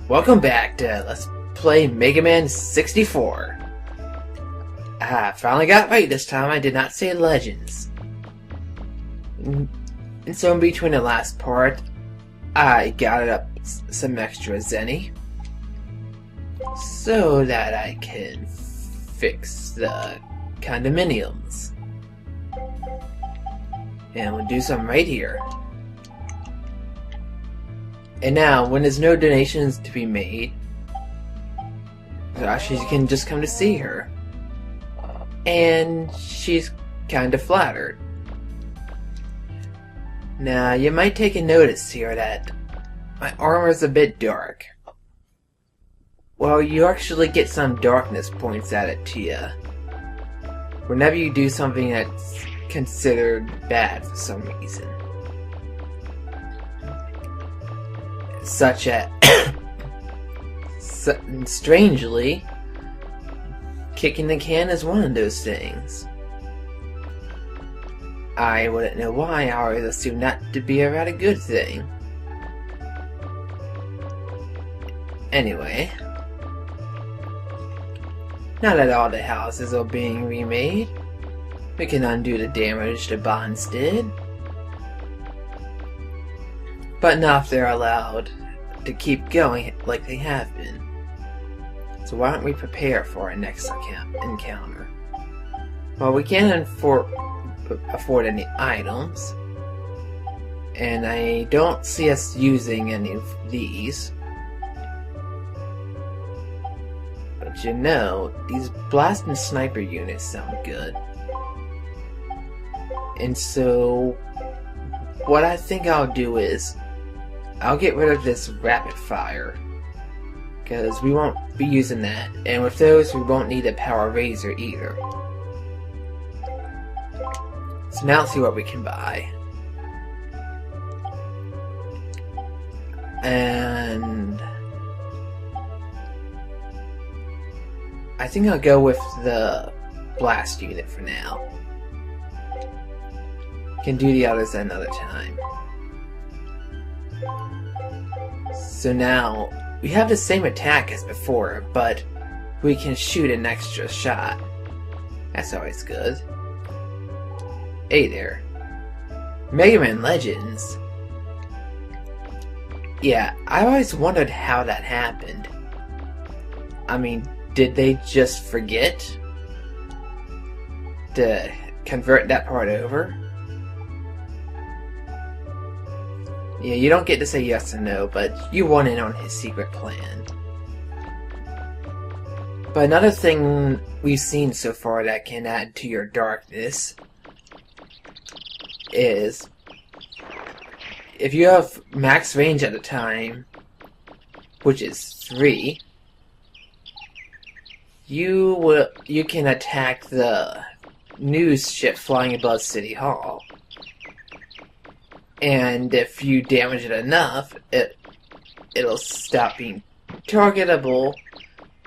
Welcome back to Let's Play Megaman 64. I finally got right this time. I did not say Legends. And so in between the last part, I gathered up some extra zenny so that I can fix the condominiums. And we'll do something right here. And now, when there's no donations to be made, she can just come to see her. And she's kind of flattered. Now, you might take a notice here that my armor's a bit dark. Well, you actually get some darkness points added to you whenever you do something that's considered bad for some reason. Such as, strangely, kicking the can is one of those things. I wouldn't know why. I always assumed that to be a rather good thing. Anyway, now that all the houses are being remade, we can undo the damage the bonds did. But not if they're allowed to keep going like they have been. So why don't we prepare for our next encounter? Well, we can't afford any items, and I don't see us using any of these. But you know, these blasting sniper units sound good. And so, what I think I'll do is, I'll get rid of this rapid fire, because we won't be using that, and with those we won't need a power razor either. So now let's see what we can buy. And I think I'll go with the blast unit for now. Can do the others another time. So now, we have the same attack as before, but we can shoot an extra shot. That's always good. Hey there. Megaman Legends. Yeah, I always wondered how that happened. I mean, did they just forget to convert that part over? Yeah, you don't get to say yes or no, but you want in on his secret plan. But another thing we've seen so far that can add to your darkness is if you have max range at a time, which is 3, you can attack the news ship flying above City Hall. And if you damage it enough, it'll stop being targetable,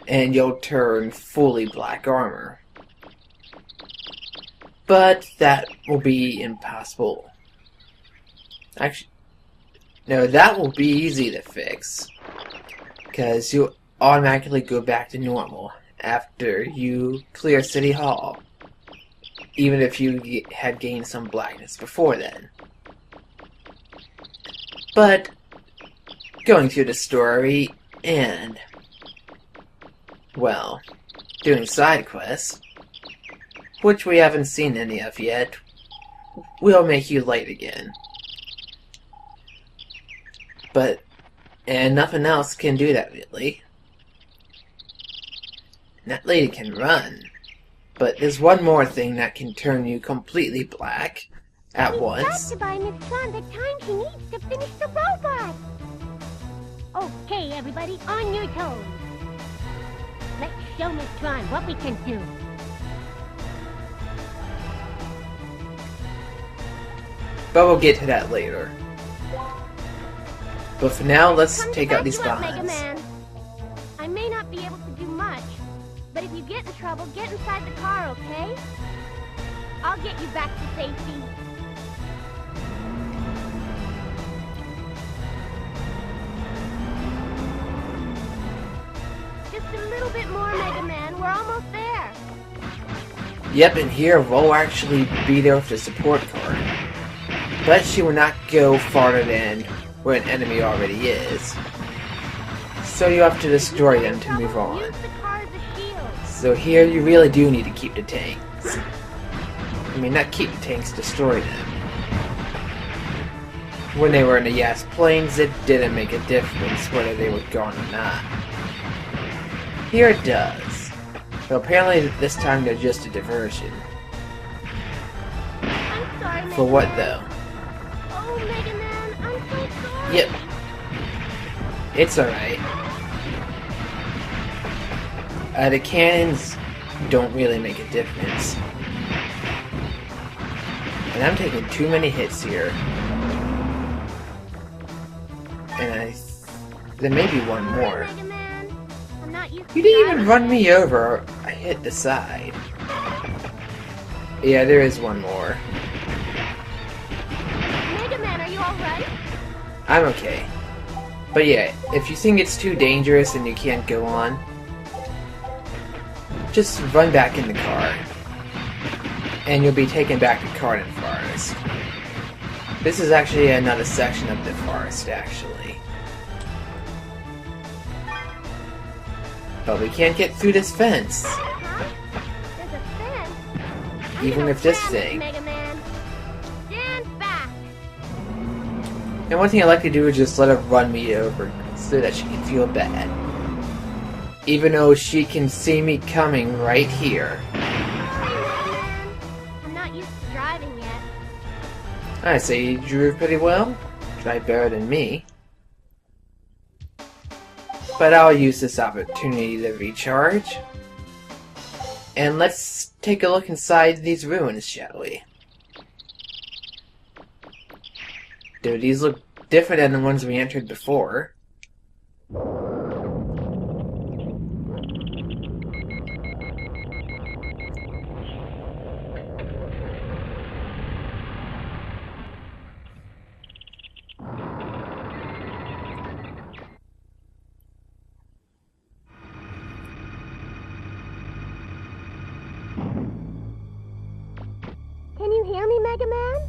and you'll turn fully black armor. But that will be impossible. Actually, no, that will be easy to fix, because you'll automatically go back to normal after you clear City Hall, even if you had gained some blackness before then. But, going through the story, and, well, doing side quests, which we haven't seen any of yet, will make you late again. And nothing else can do that really. That lady can run, but there's one more thing that can turn you completely black at once. We've got to buy Miss Tron the time she needs to finish the robot. Okay, everybody, on your toes. Let's show Miss Tron what we can do. But we'll get to that later. But for now, let's take out these bonds. Megaman. I may not be able to do much, but if you get in trouble, get inside the car, okay? I'll get you back to safety. little bit more, Megaman. We're almost there. Yep, and here we'll actually be there with the support card. But she will not go farther than where an enemy already is. So you have to destroy them to move on. Use the car as a shield. So here you really do need to keep the tanks. I mean, not keep the tanks, destroy them. When they were in the Yas plains, it didn't make a difference whether they were gone or not. Here it does. But apparently this time they're just a diversion. I'm sorry, Megaman. For what though? Oh, Megaman, I'm so sorry. Yep. It's alright. The cannons don't really make a difference. And I'm taking too many hits here. And there may be one more. You didn't even run me over. I hit the side. Yeah, there is one more. Megaman, are you alright? I'm okay. But yeah, if you think it's too dangerous and you can't go on, just run back in the car. And you'll be taken back to Cardon Forest. This is actually another section of the forest, actually. But we can't get through this fence. Huh? There's a fence? Even with this thing. Megaman. Stand back. And one thing I like to do is just let her run me over so that she can feel bad. Even though she can see me coming right here. I'm not used to driving yet. I say you drew pretty well. Drive better than me. But I'll use this opportunity to recharge. And let's take a look inside these ruins, shall we? Do these look different than the ones we entered before? Can you hear me, Megaman?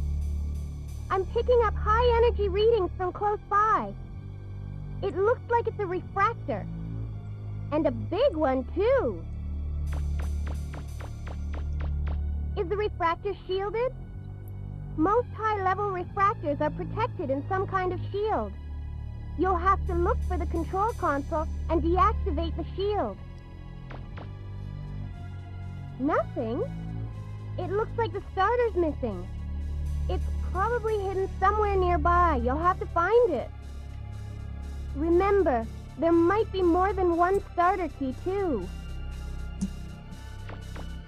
I'm picking up high-energy readings from close by. It looks like it's a refractor. And a big one, too. Is the refractor shielded? Most high-level refractors are protected in some kind of shield. You'll have to look for the control console and deactivate the shield. Nothing? It looks like the starter's missing. It's probably hidden somewhere nearby. You'll have to find it. Remember, there might be more than one starter key, too.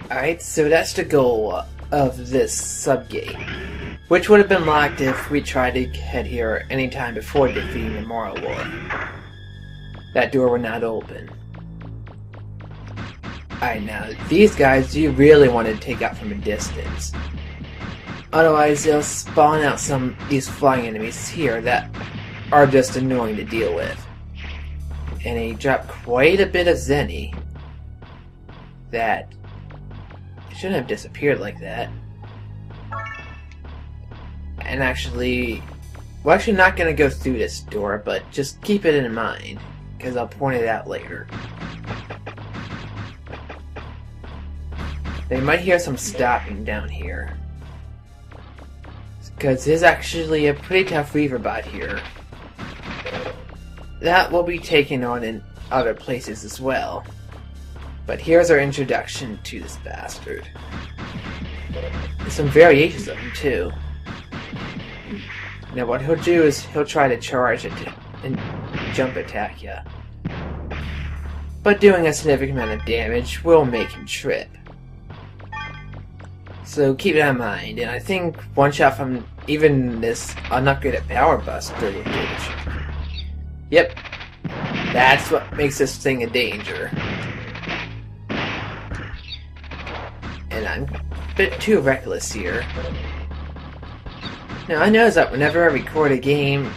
Alright, so that's the goal of this sub-gate. Which would have been locked if we tried to head here any time before defeating the Moral War. That door would not open. Alright, now, these guys you really want to take out from a distance. Otherwise, they'll spawn out these flying enemies here that are just annoying to deal with. And they drop quite a bit of Zenny that shouldn't have disappeared like that. And actually, we're actually not going to go through this door, but just keep it in mind, because I'll point it out later. They might hear some stopping down here. Because there's actually a pretty tough Reaver bot here. That will be taken on in other places as well. But here's our introduction to this bastard. There's some variations of him too. Now what he'll do is he'll try to charge it and jump attack ya. But doing a significant amount of damage will make him trip. So keep that in mind, and I think one shot from even this unupgraded Power Buster will do the trick. Yep, that's what makes this thing a danger. And I'm a bit too reckless here. Now I notice that whenever I record a game,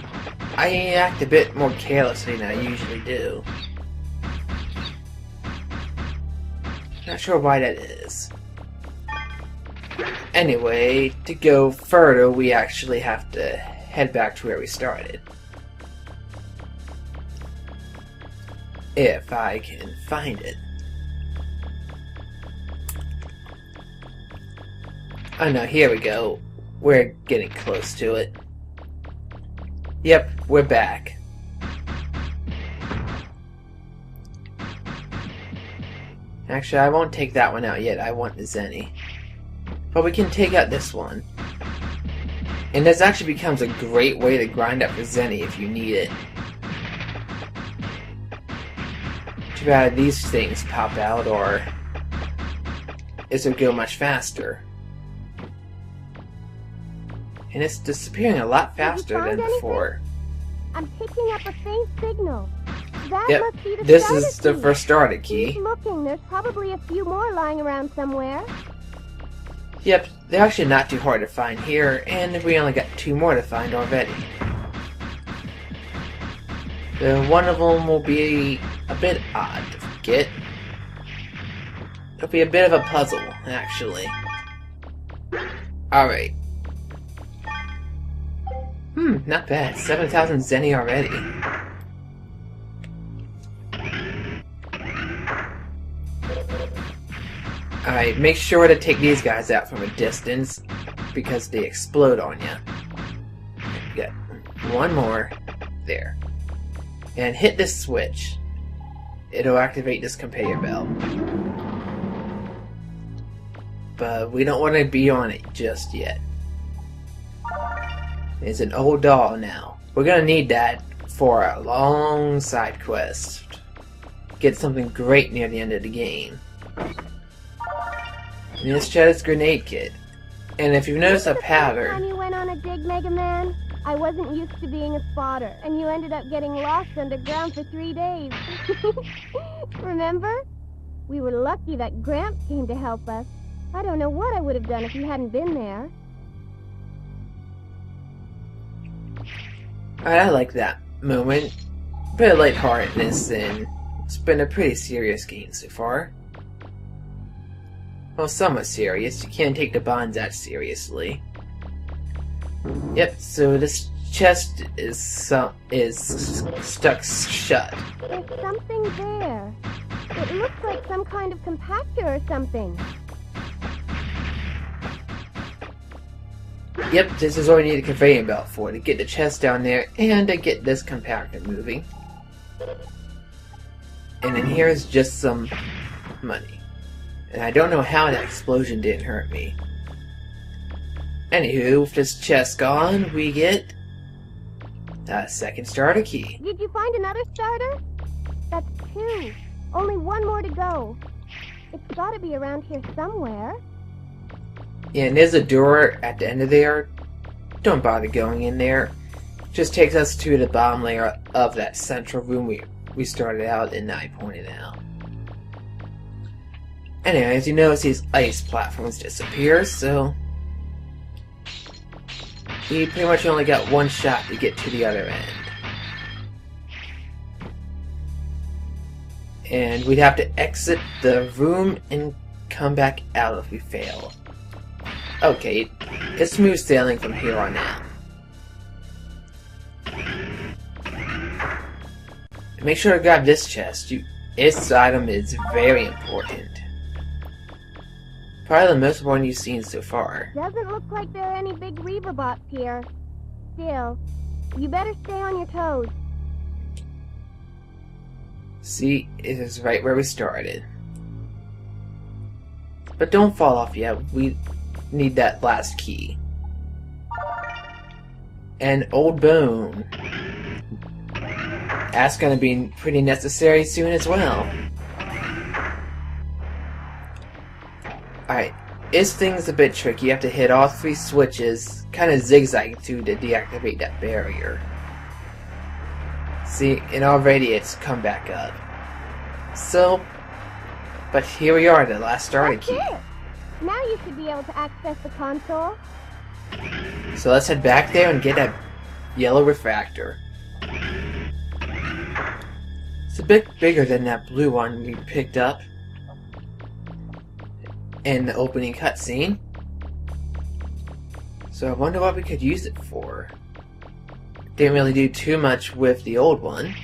I act a bit more carelessly than I usually do. Not sure why that is. Anyway, to go further, we actually have to head back to where we started. If I can find it. Oh no, here we go. We're getting close to it. Yep, we're back. Actually, I won't take that one out yet. I want the Zenny. But we can take out this one. And this actually becomes a great way to grind up the Zenny if you need it. Too bad these things pop out, or this would go much faster. And it's disappearing a lot faster than before. I'm picking up a faint signal. That Yep, must be the this starter is the key. first starter key. Keep looking. There's probably a few more lying around somewhere. Yep, they're actually not too hard to find here, and we only got 2 more to find already. One of them will be a bit odd to get. It'll be a bit of a puzzle, actually. Alright. Not bad. 7,000 Zenny already. Alright, make sure to take these guys out from a distance, because they explode on you. Got one more. There. And hit this switch. It'll activate this conveyor belt. But we don't want to be on it just yet. It's an old doll now. We're gonna need that for a long side quest. Get something great near the end of the game. And this Cheddar's grenade kit. And if you've noticed a pattern... Time you went on a dig, Megaman, I wasn't used to being a spotter, and you ended up getting lost underground for 3 days. Remember? We were lucky that Gramps came to help us. I don't know what I would have done if you hadn't been there. I like that moment. Bit of lightheartedness, and it's been a pretty serious game so far. Well, somewhat serious. You can't take the bonds that seriously. Yep, so this chest is stuck shut. There's something there. It looks like some kind of compactor or something. Yep, this is what we need a conveyor belt for, to get the chest down there and to get this compactor moving. And then here's just some money. And I don't know how that explosion didn't hurt me. Anywho, with this chest gone, we get a second starter key. Did you find another starter? That's 2. Only 1 more to go. It's gotta be around here somewhere. Yeah, and there's a door at the end of there. Don't bother going in there. Just takes us to the bottom layer of that central room we started out and I pointed out. Anyway, as you notice, these ice platforms disappear, so we pretty much only got 1 shot to get to the other end. And we'd have to exit the room and come back out if we fail. Okay, it's smooth sailing from here on out. Make sure to grab this chest. Its item is very important. Probably the most important you've seen so far. Doesn't look like there are any big Reaver bots here. Still, you better stay on your toes. See, it is right where we started. But don't fall off yet. We need that last key. And Old Bone. That's gonna be pretty necessary soon as well. Alright, this thing's a bit tricky. You have to hit all 3 switches, kind of zigzag to deactivate that barrier. See, and already it's come back up. So, but here we are, the last starter That's key. it. Now you should be able to access the console. So let's head back there and get that yellow refractor. It's a bit bigger than that blue one we picked up. in the opening cutscene. So I wonder what we could use it for. Didn't really do too much with the old one.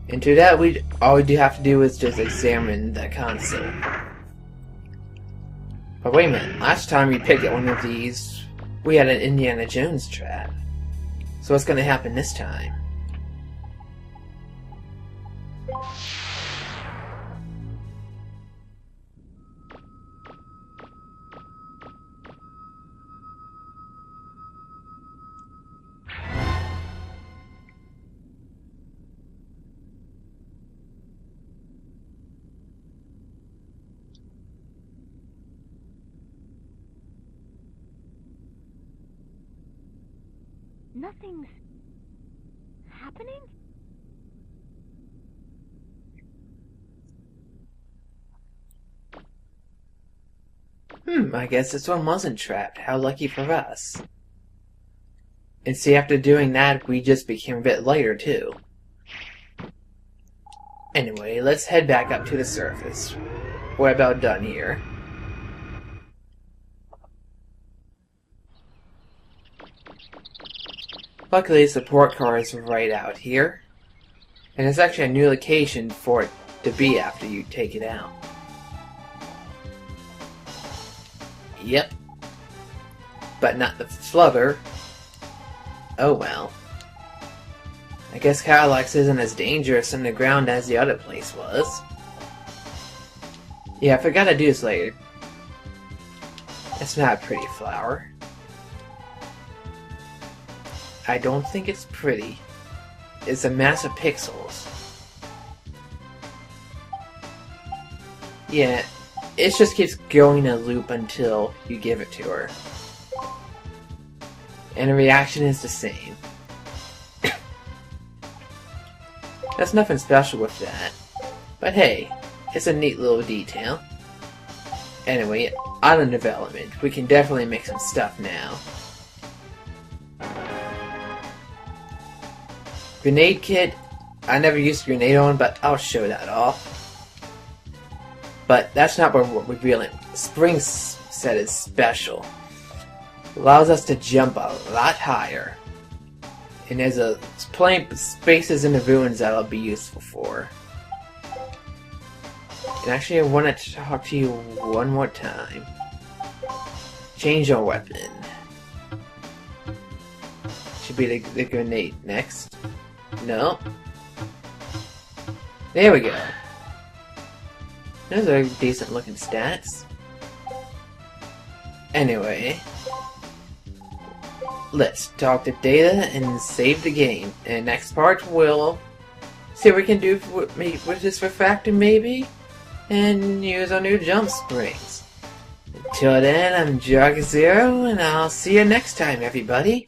And to that, all we do have to do is just examine the console. But wait a minute, last time we picked up one of these, we had an Indiana Jones trap. So what's going to happen this time? Nothing's happening? I guess this one wasn't trapped. How lucky for us. And see, after doing that, we just became a bit lighter, too. Anyway, let's head back up to the surface. We're about done here. Luckily, the support car is right out here. And it's actually a new location for it to be after you take it out. Yep. But not the flubber. Oh well. I guess Cadillacs isn't as dangerous on the ground as the other place was. Yeah, I forgot to do this later. It's not a pretty flower. I don't think it's pretty. It's a mass of pixels. Yeah, it just keeps going in a loop until you give it to her. And the reaction is the same. There's nothing special with that. But hey, it's a neat little detail. Anyway, island development. We can definitely make some stuff now. Grenade kit. I never used a grenade on, but I'll show that off. But that's not what we're really. Spring set is special. Allows us to jump a lot higher. And there's plenty of spaces in the ruins that'll be useful for. And actually I want to talk to you one more time. Change our weapon. Should be the grenade next. No. There we go. Those are decent looking stats. Anyway. Let's talk to Data and save the game. And next part we'll see what we can do with this refractor maybe. And use our new jump springs. Until then, I'm Jargus and I'll see you next time, everybody.